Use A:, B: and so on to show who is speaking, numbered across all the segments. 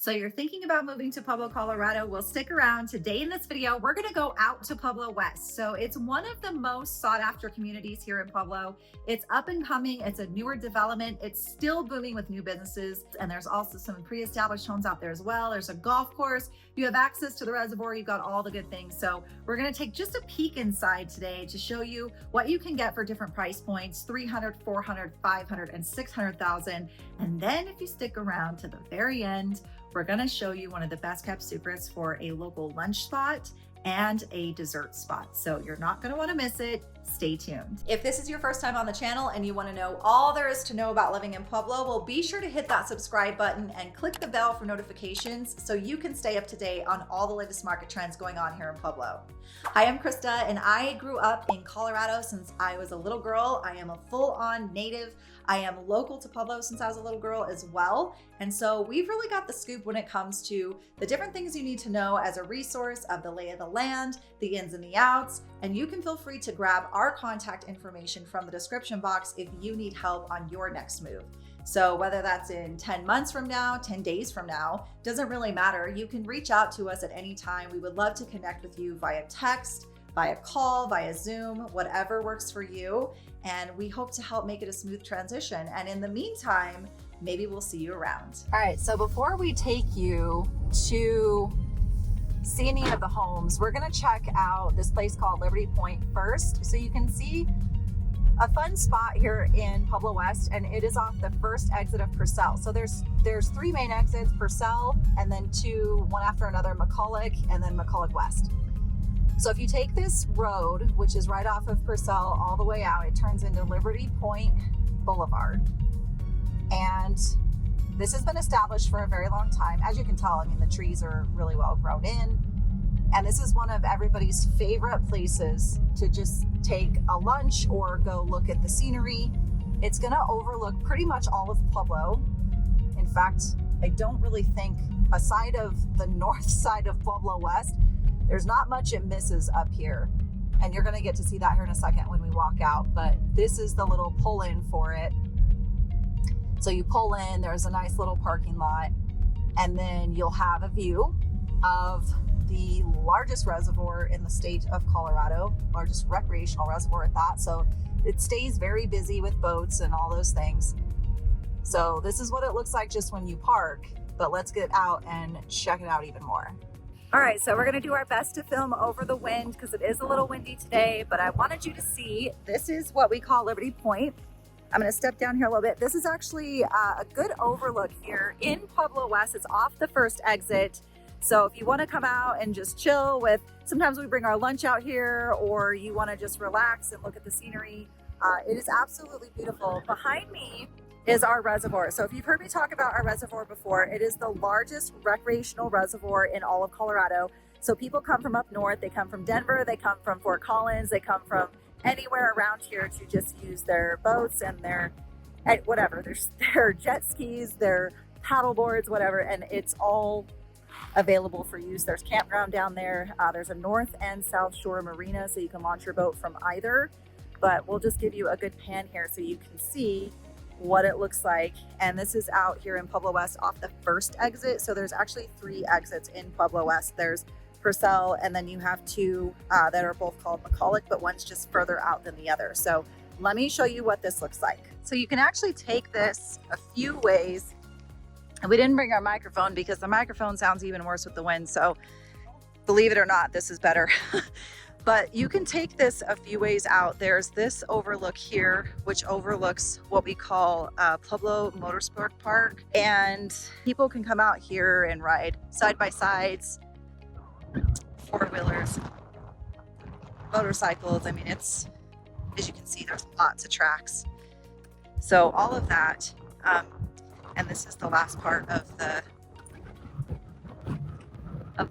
A: So you're thinking about moving to Pueblo, Colorado? Well, stick around. Today in this video, we're gonna go out to Pueblo West. So it's one of the most sought after communities here in Pueblo. It's up and coming, it's a newer development. It's still booming with new businesses. And there's also some pre-established homes out there as well. There's a golf course, you have access to the reservoir, you've got all the good things. So we're gonna take just a peek inside today to show you what you can get for different price points, 300, 400, 500, and 600,000. And then if you stick around to the very end, we're gonna show you one of the best kept secrets for a local lunch spot and a dessert spot. So you're not gonna wanna miss it. Stay tuned. If this is your first time on the channel and you wanna know all there is to know about living in Pueblo, well, be sure to hit that subscribe button and click the bell for notifications so you can stay up to date on all the latest market trends going on here in Pueblo. Hi, I'm Krista, and I grew up in Colorado since I was a little girl. I am a full-on native. I am local to Pueblo since I was a little girl as well. And so we've really got the scoop when it comes to the different things you need to know as a resource of the lay of the land, the ins and the outs, and you can feel free to grab our contact information from the description box if you need help on your next move. So whether that's in 10 months from now, 10 days from now, doesn't really matter. You can reach out to us at any time. We would love to connect with you via text, via call, via Zoom, whatever works for you. And we hope to help make it a smooth transition. And in the meantime, maybe we'll see you around. All right, so before we take you to see any of the homes, we're gonna check out this place called Liberty Point first. So you can see a fun spot here in Pueblo West, and it is off the first exit of Purcell. So there's three main exits, Purcell, and then two, one after another, McCulloch, and then McCulloch West. So if you take this road, which is right off of Purcell all the way out, it turns into Liberty Point Boulevard. And this has been established for a very long time. As you can tell, I mean, the trees are really well grown in. And this is one of everybody's favorite places to just take a lunch or go look at the scenery. It's gonna overlook pretty much all of Pueblo. In fact, I don't really think, aside of the north side of Pueblo West, there's not much it misses up here. And you're gonna get to see that here in a second when we walk out, but this is the little pull-in for it. So you pull in, there's a nice little parking lot, and then you'll have a view of the largest reservoir in the state of Colorado, largest recreational reservoir at that. So it stays very busy with boats and all those things. So this is what it looks like just when you park, but let's get out and check it out even more. All right, so we're gonna do our best to film over the wind because it is a little windy today, but I wanted you to see, this is what we call Liberty Point. I'm gonna step down here a little bit. This is actually a good overlook here in Pueblo West. It's off the first exit. So if you wanna come out and just chill with, sometimes we bring our lunch out here, or you wanna just relax and look at the scenery, it is absolutely beautiful. Behind me is our reservoir. So if you've heard me talk about our reservoir before, it is the largest recreational reservoir in all of Colorado. So people come from up north, they come from Denver, they come from Fort Collins, they come from anywhere around here to just use their boats and their whatever, their jet skis, their paddle boards, whatever, and it's all available for use. There's campground down there. There's a north and south shore marina, so you can launch your boat from either, but we'll just give you a good pan here so you can see what it looks like. And this is out here in Pueblo West off the first exit. So there's actually three exits in Pueblo West. There's Purcell, and then you have two that are both called McCulloch, but one's just further out than the other. So let me show you what this looks like. So you can actually take this a few ways. And we didn't bring our microphone because the microphone sounds even worse with the wind. So believe it or not, this is better. But you can take this a few ways out. There's this overlook here, which overlooks what we call Pueblo Motorsport Park. And people can come out here and ride side-by-sides, four-wheelers, motorcycles. I mean, it's, as you can see, there's lots of tracks. So all of that, and this is the last part of the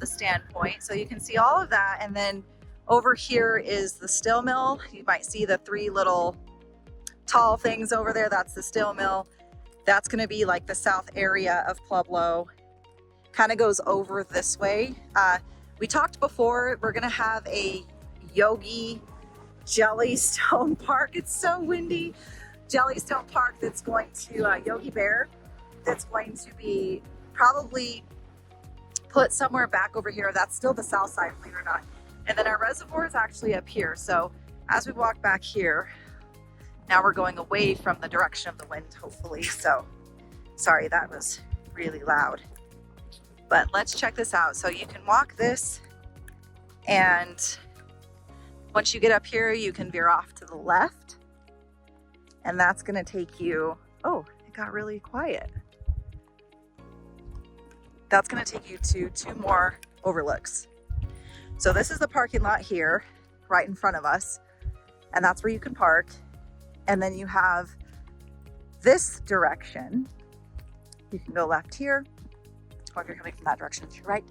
A: standpoint. So you can see all of that, and then over here is the steel mill. You might see the three little tall things over there. That's the steel mill. That's gonna be like the south area of Pueblo. Kind of goes over this way. We talked before, we're gonna have a Yogi Jellystone Park. It's so windy. Jellystone Park that's going to Yogi Bear. That's going to be probably put somewhere back over here. That's still the south side, believe it or not. And then our reservoir is actually up here. So as we walk back here, now we're going away from the direction of the wind, hopefully. So sorry, that was really loud. But let's check this out. So you can walk this, and once you get up here, you can veer off to the left. And that's gonna take you, oh, it got really quiet. That's gonna take you to 2 more overlooks. So this is the parking lot here, right in front of us. And that's where you can park. And then you have this direction. You can go left here, or if you're coming from that direction, to your right.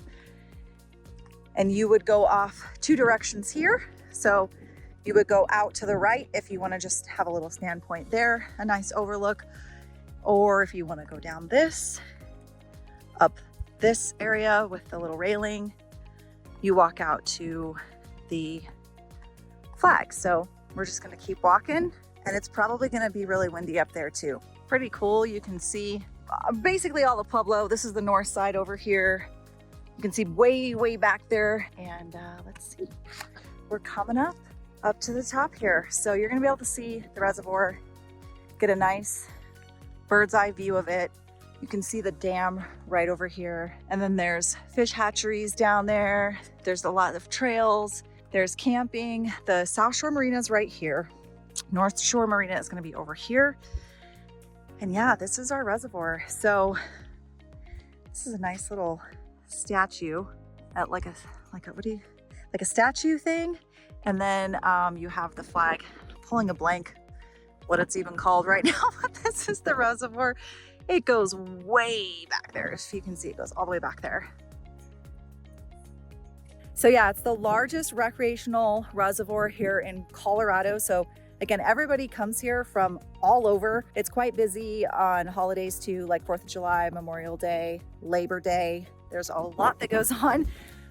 A: And you would go off 2 directions here. So you would go out to the right if you want to just have a little standpoint there, a nice overlook. Or if you want to go down this, up this area with the little railing, you walk out to the flag. So we're just going to keep walking, and it's probably going to be really windy up there too. Pretty cool. You can see basically all of Pueblo. This is the north side over here. You can see way back there. And let's see, we're coming up to the top here. So you're gonna be able to see the reservoir, get a nice bird's eye view of it. You can see the dam right over here. And then there's fish hatcheries down there. There's a lot of trails. There's camping. The South Shore Marina is right here. North Shore Marina is gonna be over here. And yeah, this is our reservoir. So this is a nice little statue at like a statue thing. And then you have the flag. Pulling a blank what it's even called right now, but this is the reservoir. It goes way back there. If you can see, it goes all the way back there. So yeah, it's the largest recreational reservoir here in Colorado. So again, everybody comes here from all over. It's quite busy on holidays too, like 4th of July, Memorial Day, Labor Day. There's a lot that goes on,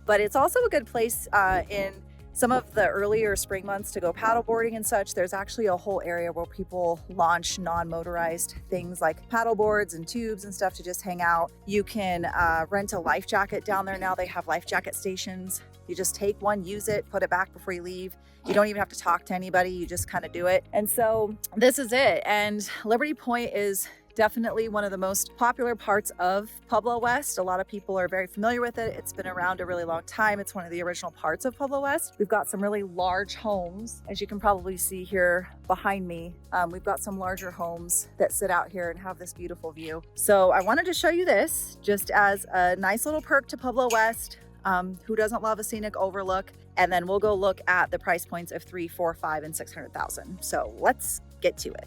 A: but it's also a good place in some of the earlier spring months to go paddleboarding and such. There's actually a whole area where people launch non-motorized things like paddle boards and tubes and stuff to just hang out. You can rent a life jacket down there now. They have life jacket stations. You just take one, use it, put it back before you leave. You don't even have to talk to anybody. You just kind of do it. And so this is it. And Liberty Point is definitely one of the most popular parts of Pueblo West. A lot of people are very familiar with it. It's been around a really long time. It's one of the original parts of Pueblo West. We've got some really large homes, as you can probably see here behind me. We've got some larger homes that sit out here and have this beautiful view. So I wanted to show you this just as a nice little perk to Pueblo West. Who doesn't love a scenic overlook? And then we'll go look at the price points of 3, 4, 5, and 600,000. So let's get to it.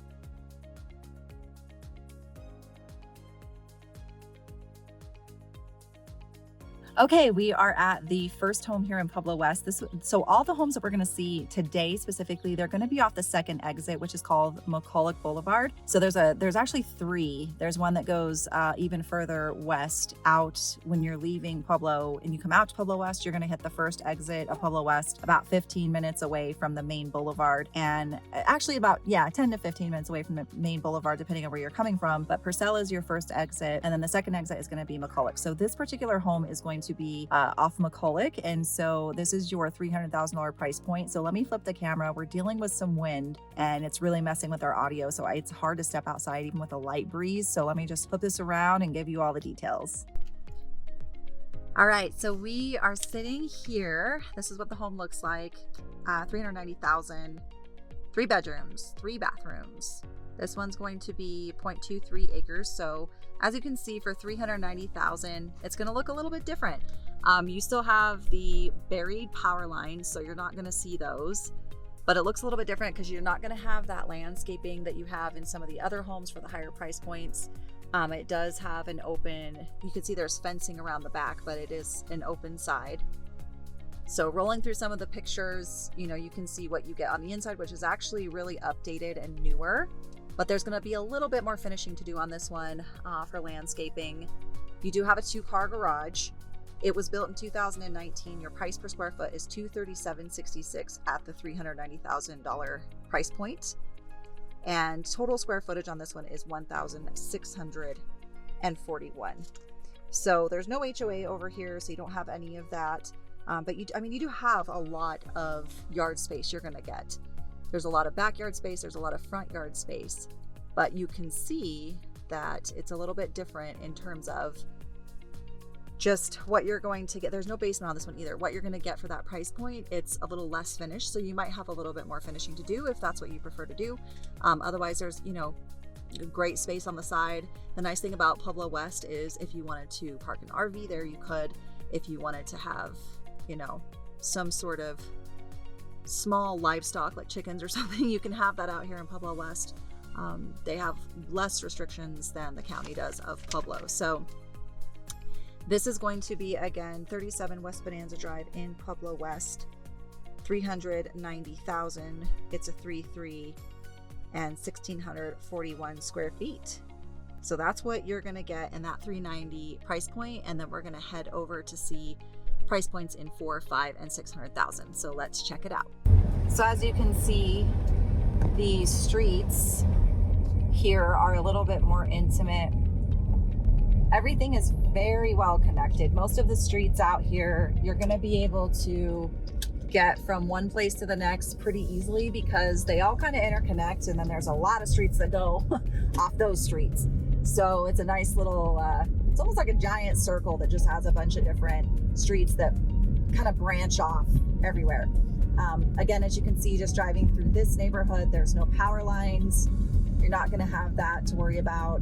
A: Okay, we are at the first home here in Pueblo West. So all the homes that we're going to see today specifically, they're going to be off the second exit, which is called McCulloch Boulevard. So there's actually 3. There's one that goes even further west out when you're leaving Pueblo and you come out to Pueblo West. You're going to hit the first exit of Pueblo West about 15 minutes away from the main boulevard, and actually about 10 to 15 minutes away from the main boulevard, depending on where you're coming from. But Purcell is your first exit, and then the second exit is going to be McCulloch. So this particular home is going to be off McCulloch, and so this is your $300,000 price point. So let me flip the camera. We're dealing with some wind and it's really messing with our audio, so it's hard to step outside even with a light breeze. So let me just flip this around and give you all the details. All right, so we are sitting here. This is what the home looks like. $390,000, 3 bedrooms, 3 bathrooms. This one's going to be 0.23 acres. So as you can see, for $390,000, it's going to look a little bit different. You still have the buried power lines, so you're not going to see those, but it looks a little bit different because you're not going to have that landscaping that you have in some of the other homes for the higher price points. It does have an open, you can see there's fencing around the back, but it is an open side. So rolling through some of the pictures, you can see what you get on the inside, which is actually really updated and newer. But there's going to be a little bit more finishing to do on this one for landscaping. You do have a 2-car garage. It was built in 2019. Your price per square foot is $237.66 at the $390,000 price point. And total square footage on this one is 1,641.
B: So there's no HOA over here, so you don't have any of that. But you do have a lot of yard space you're gonna get. There's a lot of backyard space, there's a lot of front yard space, but you can see that it's a little bit different in terms of just what you're going to get. There's no basement on this one either. What you're going to get for that price point, it's a little less finished. So you might have a little bit more finishing to do if that's what you prefer to do. Otherwise, there's, great space on the side. The nice thing about Pueblo West is if you wanted to park an RV there, you could. If you wanted to have, some sort of small livestock like chickens or something, you can have that out here in Pueblo West. They have less restrictions than the county does of Pueblo. So this is going to be, again, 37 West Bonanza Drive in Pueblo West, 390,000. It's a 3.3 and 1,641 square feet. So that's what you're going to get in that 390 price point. And then we're going to head over to see price points in 4, 5, and 600,000. So let's check it out. So as you can see, the streets here are a little bit more intimate. Everything is very well connected. Most of the streets out here, you're going to be able to get from one place to the next pretty easily because they all kind of interconnect, and then there's a lot of streets that go off those streets. So it's a nice little, it's almost like a giant circle that just has a bunch of different streets that kind of branch off everywhere. Again, as you can see, just driving through this neighborhood, there's no power lines. You're not going to have that to worry about.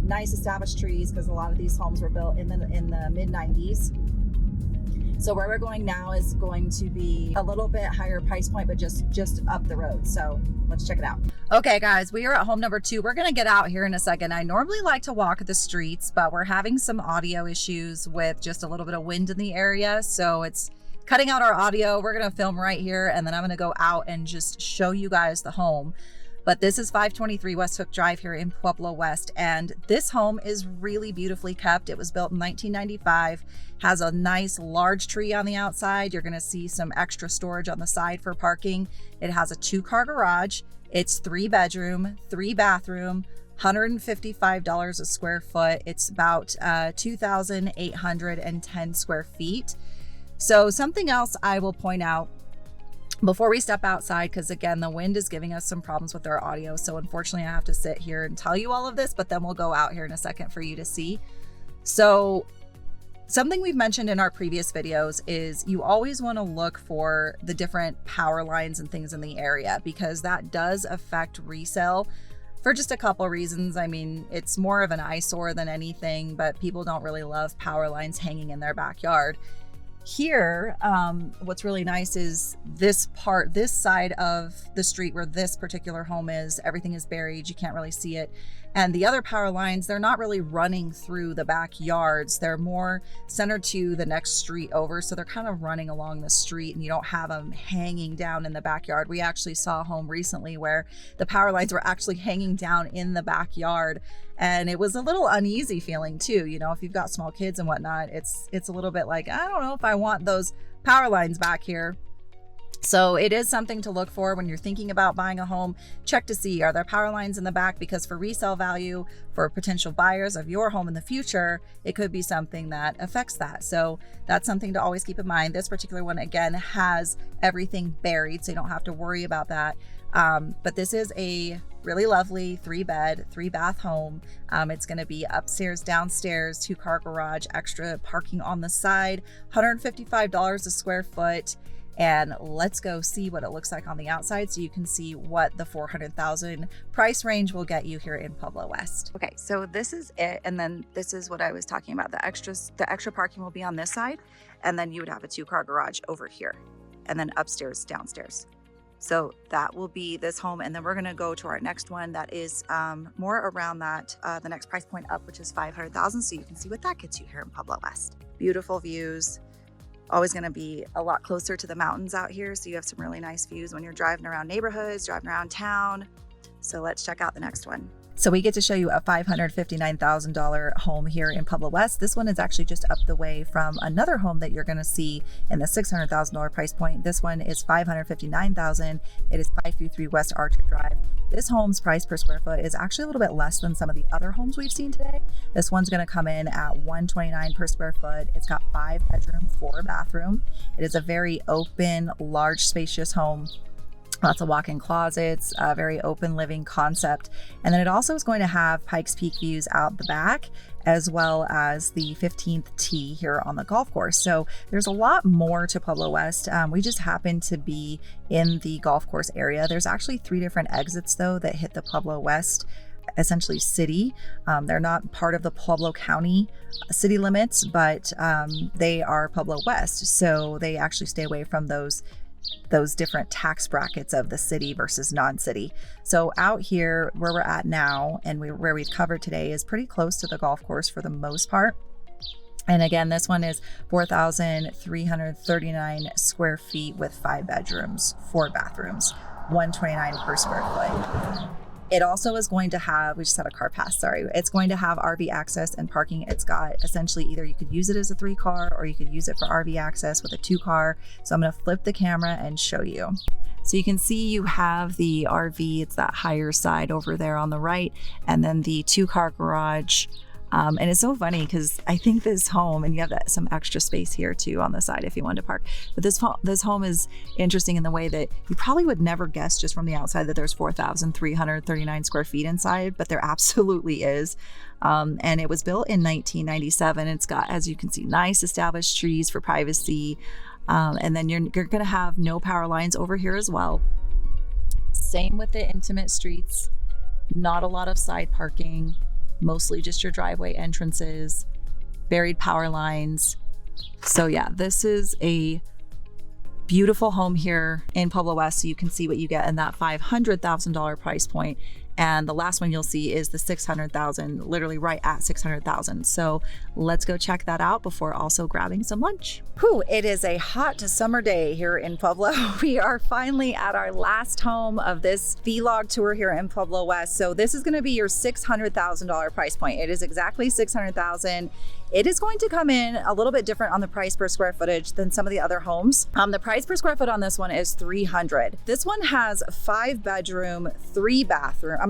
B: Nice established trees because a lot of these homes were built in the mid 90s. So where we're going now is going to be a little bit higher price point, but just up the road. So let's check it out. Okay, guys, we are at home number 2. We're going to get out here in a second. I normally like to walk the streets, but we're having some audio issues with just a little bit of wind in the area. So it's cutting out our audio. We're going to film right here, and then I'm going to go out and just show you guys the home. But this is 523 West Hook Drive here in Pueblo West. And this home is really beautifully kept. It was built in 1995, has a nice large tree on the outside. You're gonna see some extra storage on the side for parking. It has a 2-car garage. It's 3 bedroom, 3 bathroom, $155 a square foot. It's about 2,810 square feet. So something else I will point out before we step outside, because again, the wind is giving us some problems with our audio. So unfortunately, I have to sit here and tell you all of this, but then we'll go out here in a second for you to see. So something we've mentioned in our previous videos is you always want to look for the different power lines and things in the area, because that does affect resale for just a couple reasons. I mean, it's more of an eyesore than anything, but people don't really love power lines hanging in their backyard. Here, what's really nice is this side of the street where this particular home is, everything is buried. You can't really see it. And the other power lines, they're not really running through the backyards. They're more centered to the next street over. So they're kind of running along the street, and you don't have them hanging down in the backyard. We actually saw a home recently where the power lines were actually hanging down in the backyard. And it was a little uneasy feeling too. If you've got small kids and whatnot, it's a little bit like, I don't know if I want those power lines back here. So it is something to look for when you're thinking about buying a home. Check to see, are there power lines in the back? Because for resale value, for potential buyers of your home in the future, it could be something that affects that. So that's something to always keep in mind. This particular one, again, has everything buried, so you don't have to worry about that. But this is a really lovely 3-bed, 3-bath home. It's going to be upstairs, downstairs, 2-car garage, extra parking on the side, $155 a square foot. And let's go see what it looks like on the outside so you can see what the 400,000 price range will get you here in Pueblo West. Okay, so this is it. And then this is what I was talking about. The extra parking will be on this side, and then you would have a 2-car garage over here, and then upstairs, downstairs. So that will be this home. And then we're going to go to our next one that is more around that, the next price point up, which is 500,000. So you can see what that gets you here in Pueblo West. Beautiful views. Always going to be a lot closer to the mountains out here. So you have some really nice views when you're driving around neighborhoods, driving around town. So let's check out the next one. So we get to show you a $559,000 home here in Pueblo West. This one is actually just up the way from another home that you're going to see in the $600,000 price point. This one is $559,000. It is 523 West Archer Drive. This home's price per square foot is actually a little bit less than some of the other homes we've seen today. This one's going to come in at $129 per square foot. It's got 5 bedrooms, 4 bathroom. It is a very open, large, spacious home. Lots of walk-in closets, a very open living concept. And then it also is going to have Pikes Peak views out the back, as well as the 15th tee here on the golf course. So there's a lot more to Pueblo West. We just happen to be in the golf course area. There's actually 3 different exits though that hit the Pueblo West essentially city. They're not part of the Pueblo County city limits, but they are Pueblo West. So they actually stay away from those different tax brackets of the city versus non-city. So out here where we're at now and where we've covered today is pretty close to the golf course for the most part. And again, this one is 4,339 square feet with 5 bedrooms, 4 bathrooms, 129 per square foot. It also is going to have, we just had a car pass, sorry. It's going to have RV access and parking. It's got essentially either you could use it as a 3-car or you could use it for RV access with a 2-car. So I'm going to flip the camera and show you. So you can see you have the RV, it's that higher side over there on the right, and then the 2-car garage. And it's so funny because I think this home, and you have some extra space here too on the side if you wanted to park. But this home is interesting in the way that you probably would never guess just from the outside that there's 4,339 square feet inside, but there absolutely is. And it was built in 1997. It's got, as you can see, nice established trees for privacy. And then you're going to have no power lines over here as well. Same with the intimate streets, not a lot of side parking. Mostly just your driveway entrances, buried power lines. So yeah, this is a beautiful home here in Pueblo West. So you can see what you get in that $500,000 price point. And the last one you'll see is the $600,000, literally right at $600,000. So let's go check that out before also grabbing some lunch. Whew, it is a hot summer day here in Pueblo. We are finally at our last home of this vlog tour here in Pueblo West. So this is going to be your $600,000 price point. It is exactly $600,000. It is going to come in a little bit different on the price per square footage than some of the other homes. The price per square foot on this one is $300. This one has 5 bedroom, 2 bathroom.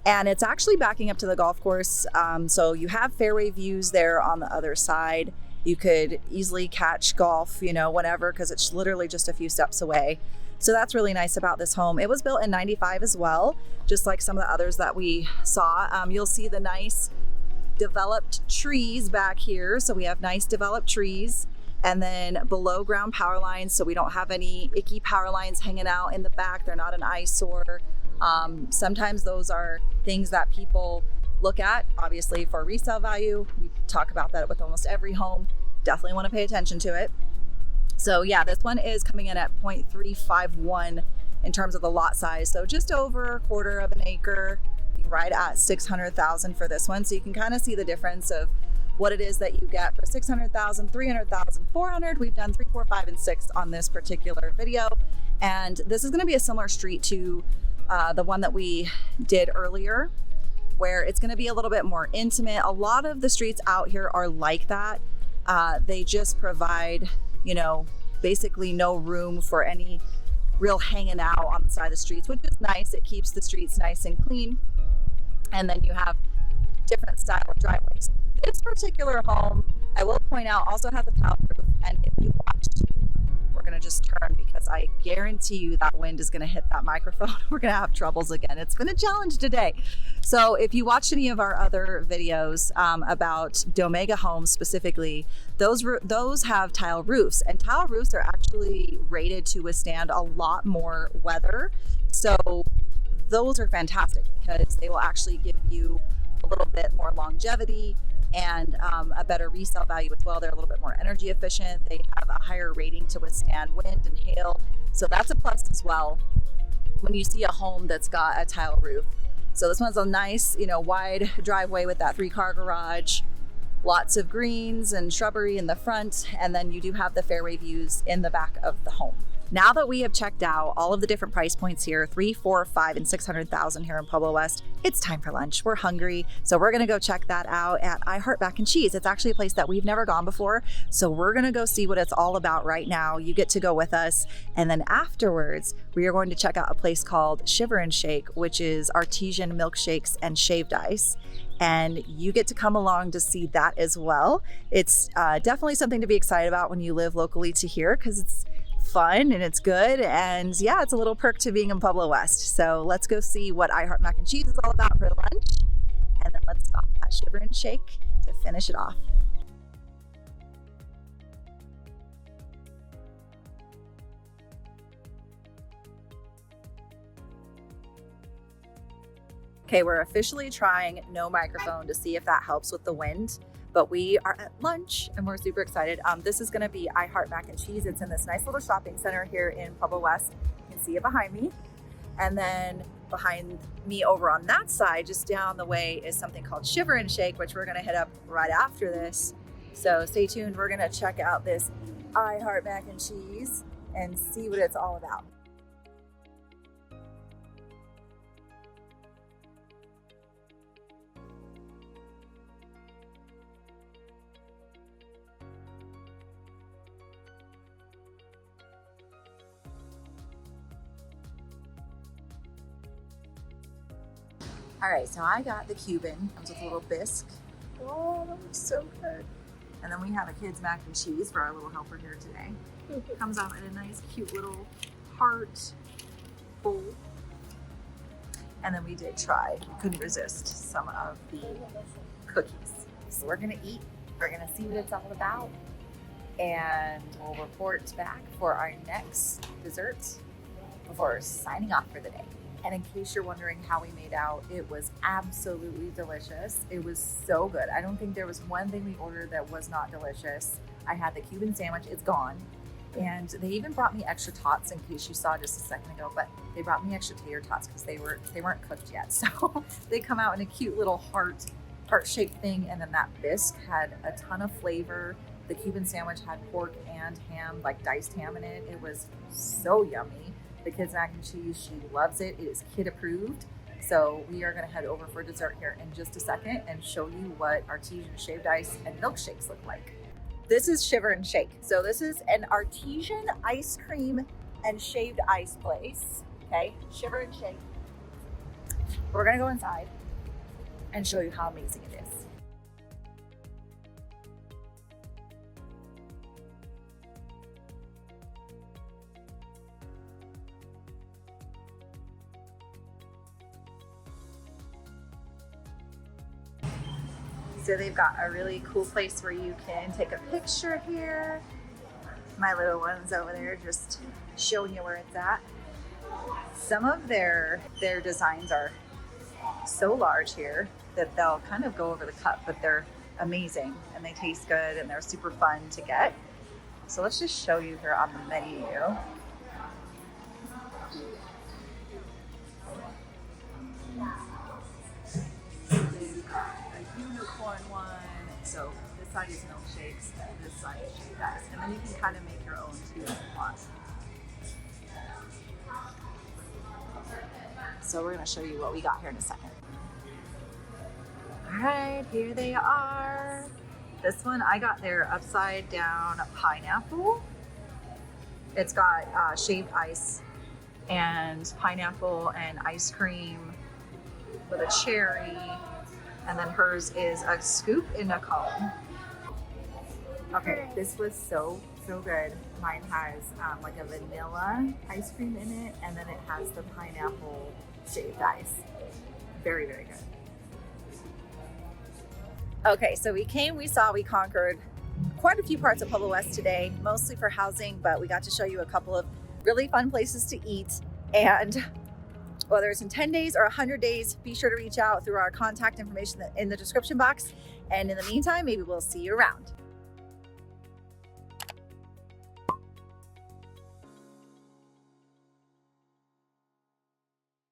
B: And it's actually backing up to the golf course. So you have fairway views there on the other side. You could easily catch golf, whenever, because it's literally just a few steps away. So that's really nice about this home. It was built in 95 as well, just like some of the others that we saw. You'll see the nice developed trees back here. So we have nice developed trees, and then below ground power lines. So we don't have any icky power lines hanging out in the back. They're not an eyesore. Sometimes those are things that people look at, obviously for resale value. We talk about that with almost every home. Definitely want to pay attention to it. So yeah, this one is coming in at 0.351 in terms of the lot size. So just over 1/4 of an acre, right at 600,000 for this one. So you can kind of see the difference of what it is that you get for 600,000, 300,000, 400. We've done 3, 4, 5, and 6 on this particular video. And this is going to be a similar street to the one that we did earlier, where it's going to be a little bit more intimate. A lot of the streets out here are like that. They just provide, basically no room for any real hanging out on the side of the streets, which is nice. It keeps the streets nice and clean. And then you have different style of driveways. This particular home, I will point out, also has a tile roof. And if you watch, we're going to just turn because I guarantee you that wind is going to hit that microphone. We're going to have troubles again. It's been a challenge today. So if you watched any of our other videos about Domega homes specifically, those have tile roofs, and tile roofs are actually rated to withstand a lot more weather. So those are fantastic because they will actually give you a little bit more longevity and a better resale value as well. They're a little bit more energy efficient. They have a higher rating to withstand wind and hail. So that's a plus as well when you see a home that's got a tile roof. So this one's a nice, wide driveway with that 3-car garage, lots of greens and shrubbery in the front. And then you do have the fairway views in the back of the home. Now that we have checked out all of the different price points here, 3, 4, 5, and 600,000 here in Pueblo West, it's time for lunch. We're hungry, so we're gonna go check that out at I Heart Mac and Cheese. It's actually a place that we've never gone before, so we're gonna go see what it's all about right now. You get to go with us, and then afterwards, we are going to check out a place called Shiver and Shake, which is artesian milkshakes and shaved ice. And you get to come along to see that as well. It's definitely something to be excited about when you live locally to here, because it's fun and it's good, and yeah, it's a little perk to being in Pueblo West. So let's go see what I Heart Mac and Cheese is all about for lunch, and then let's stop at Shiver and Shake to finish it off. Okay, we're officially trying no microphone to see if that helps with the wind, but we are at lunch and we're super excited. This is gonna be I Heart Mac and Cheese. It's in this nice little shopping center here in Pueblo West. You can see it behind me. And then behind me over on that side, just down the way, is something called Shiver and Shake, which we're gonna hit up right after this. So stay tuned, we're gonna check out this I Heart Mac and Cheese and see what it's all about. All right, so I got the Cuban. Comes with a little bisque. Oh, that looks so good. And then we have a kid's mac and cheese for our little helper here today. Comes out in a nice, cute little heart bowl. And then we did try, couldn't resist, some of the cookies. So we're gonna eat, we're gonna see what it's all about, and we'll report back for our next dessert before signing off for the day. And in case you're wondering how we made out, it was absolutely delicious. It was so good. I don't think there was one thing we ordered that was not delicious. I had the Cuban sandwich, it's gone. And they even brought me extra tots, in case you saw just a second ago, but they brought me extra tater tots because they weren't cooked yet. So they come out in a cute little heart-shaped thing. And then that bisque had a ton of flavor. The Cuban sandwich had pork and ham, like diced ham in it. It was so yummy. The kids' mac and cheese, she loves it. It is kid approved. So we are gonna head over for dessert here in just a second and show you what artesian shaved ice and milkshakes look like. This is Shiver and Shake. So this is an artesian ice cream and shaved ice place. Okay, Shiver and Shake. We're gonna go inside and show you how amazing it is. So they've got a really cool place where you can take a picture here. My little one's over there just showing you where it's at. Some of their designs are so large here that they'll kind of go over the cup, but they're amazing and they taste good and they're super fun to get. So let's just show you here on the menu. So this side is milkshakes, and this side is shaved ice. And then you can kind of make your own too if you want. So we're gonna show you what we got here in a second. All right, here they are. This one, I got their upside down pineapple. It's got shaved ice and pineapple and ice cream with a cherry. And then hers is a scoop in a cone. Okay, this was so good. Mine has like a vanilla ice cream in it, and then it has the pineapple shaved ice. Very, very good. Okay, so we conquered quite a few parts of Pueblo West today, mostly for housing, but we got to show you a couple of really fun places to eat. And whether it's in 10 days or 100 days, be sure to reach out through our contact information in the description box. And in the meantime, maybe we'll see you around.